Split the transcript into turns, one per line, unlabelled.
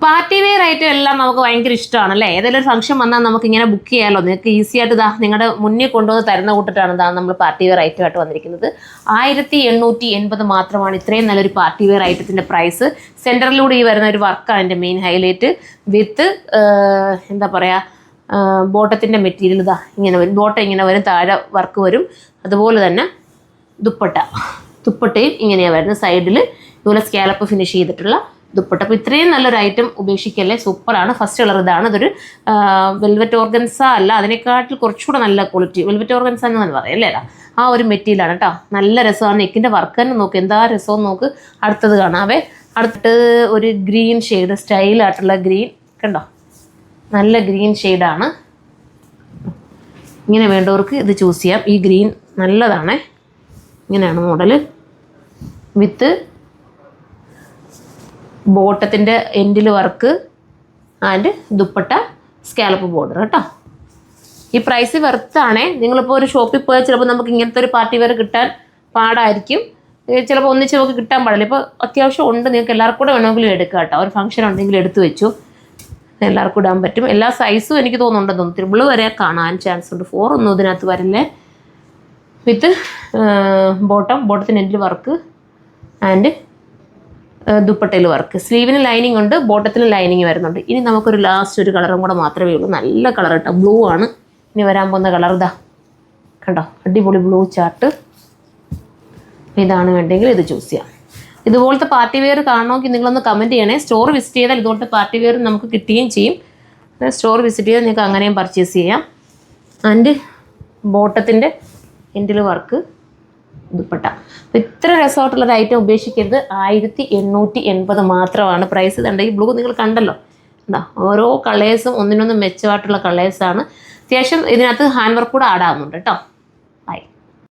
Party wear ആയിട്ട് എല്ലാം നമുക്ക് ഭയങ്കര ഇഷ്ടമാണല്ലേ. ഏതെങ്കിലും ഒരു ഫംഗ്ഷൻ വന്നാൽ നമുക്ക് ഇങ്ങനെ ബുക്ക് ചെയ്യാമല്ലോ. നിങ്ങൾക്ക് ഈസി ആയിട്ട് ഇതാ നിങ്ങളുടെ മുന്നിൽ കൊണ്ടുവന്ന് തരുന്ന കൂട്ടിട്ടാണ് ഇതാ നമ്മൾ പാർട്ടി വെയർ ഐറ്റമായിട്ട് വന്നിരിക്കുന്നത്. 1880 മാത്രമാണ് ഇത്രയും നല്ലൊരു പാർട്ടി വെയർ ഐറ്റത്തിൻ്റെ പ്രൈസ്. സെൻറ്ററിലൂടെ ഈ വരുന്ന ഒരു വർക്കാണ് എൻ്റെ മെയിൻ ഹൈലൈറ്റ്. വിത്ത് എന്താ പറയുക, ബോട്ടത്തിൻ്റെ മെറ്റീരിയൽ ഇതാ ഇങ്ങനെ വരും. ബോട്ടം ഇങ്ങനെ വരും, താഴെ വർക്ക് വരും. അതുപോലെ തന്നെ ദുപ്പട്ടയും ഇങ്ങനെയാണ് വരുന്നത്. സൈഡിൽ ഇതുപോലെ സ്കാലപ്പ് ഫിനിഷ് ചെയ്തിട്ടുള്ള ദുപ്പട്ട. അപ്പോൾ ഇത്രയും നല്ലൊരു ഐറ്റം ഉപേക്ഷിക്കല്ലേ, സൂപ്പറാണ്. ഫസ്റ്റ് കളർ ഇതാണ്. ഇതൊരു വെൽവെറ്റ് ഓർഗൻസ അല്ല, അതിനെക്കാട്ടിൽ കുറച്ചുകൂടെ നല്ല ക്വാളിറ്റി. വെൽവെറ്റ് ഓർഗൻസ എന്ന് പറയാം അല്ലേ, ആ ഒരു മെറ്റീരിയലാണ് കേട്ടോ. നല്ല രസമാണ്. നെക്കിൻ്റെ വർക്ക് തന്നെ നോക്ക്, എന്താ രസമെന്ന് നോക്ക്. അടുത്തത് കാണാവേ. അടുത്ത് ഒരു ഗ്രീൻ ഷെയ്ഡ്, സ്റ്റൈലായിട്ടുള്ള ഗ്രീൻ കണ്ടോ, നല്ല ഗ്രീൻ ഷെയ്ഡാണ്. ഇങ്ങനെ വേണ്ടവർക്ക് ഇത് ചൂസ് ചെയ്യാം. ഈ ഗ്രീൻ നല്ലതാണേ. ഇങ്ങനെയാണ് മോഡല്. വിത്ത് ബോട്ടത്തിൻ്റെ എൻഡിൽ work and dupatta scallop border കേട്ടോ. ഈ പ്രൈസ് വെർത്താണേ. നിങ്ങളിപ്പോൾ ഒരു ഷോപ്പിൽ പോയാൽ ചിലപ്പോൾ നമുക്ക് ഇങ്ങനത്തെ ഒരു പാർട്ടി വെയർ കിട്ടാൻ പാടായിരിക്കും. ചിലപ്പോൾ ഒന്നിച്ച് നമുക്ക് കിട്ടാൻ പാടില്ല. ഇപ്പോൾ അത്യാവശ്യം ഉണ്ട്, നിങ്ങൾക്ക് എല്ലാവർക്കും കൂടെ വേണമെങ്കിലും എടുക്കാം കേട്ടോ. ഒരു ഫംഗ്ഷൻ ഉണ്ടെങ്കിൽ എടുത്തു വെച്ചു, എല്ലാവർക്കും ഇടാൻ പറ്റും. എല്ലാ സൈസും എനിക്ക് തോന്നുന്നുണ്ടെന്ന് തോന്നുന്നു. ത്രിബിൾ വരെ കാണാൻ ചാൻസ് ഉണ്ട്. 4 ഒന്നും ഇതിനകത്ത് വരില്ലേ. വിത്ത് ബോട്ടത്തിൻ്റെ എൻഡിൽ വർക്ക് ആൻഡ് ദുപ്പട്ടയിൽ വർക്ക്. സ്ലീവിന് ലൈനിങ് ഉണ്ട്, ബോട്ടത്തിന് ലൈനിങ് വരുന്നുണ്ട്. ഇനി നമുക്കൊരു ലാസ്റ്റ് ഒരു കളറും കൂടെ മാത്രമേ ഉള്ളൂ. നല്ല കളർ കേട്ടോ, ബ്ലൂ ആണ് ഇനി വരാൻ പോകുന്ന കളർ. ഇതാ കണ്ടോ, അടിപൊളി ബ്ലൂ ചാർട്ട്. ഇതാണ് വേണ്ടെങ്കിൽ ഇത് ചൂസ് ചെയ്യാം. ഇതുപോലത്തെ പാർട്ടി വെയർ കാണണമെങ്കിൽ നിങ്ങളൊന്ന് കമൻറ്റ് ചെയ്യണേ. സ്റ്റോർ വിസിറ്റ് ചെയ്താൽ ഇതുപോലത്തെ പാർട്ടി വെയർ നമുക്ക് കിട്ടുകയും ചെയ്യും. സ്റ്റോർ വിസിറ്റ് ചെയ്താൽ നിങ്ങൾക്ക് അങ്ങനെയും പർച്ചേസ് ചെയ്യാം. ആൻഡ് ബോട്ടത്തിൻ്റെ എൻഡിൽ വർക്ക് ദുപ്പട്ട. അപ്പോൾ ഇത്ര രസമായിട്ടുള്ളൊരു ഐറ്റം ഉപേക്ഷിക്കരുത്. 1880 മാത്രമാണ് പ്രൈസ്. ഇതുണ്ട് ഈ ബ്ലൂ നിങ്ങൾ കണ്ടല്ലോ, എന്താ ഓരോ കളേഴ്സും ഒന്നിനൊന്നും മെച്ചമായിട്ടുള്ള കളേഴ്സാണ്. അത്യാവശ്യം ഇതിനകത്ത് ഹാൻഡ് വർക്ക് കൂടെ ആഡ് ആവുന്നുണ്ട് കേട്ടോ.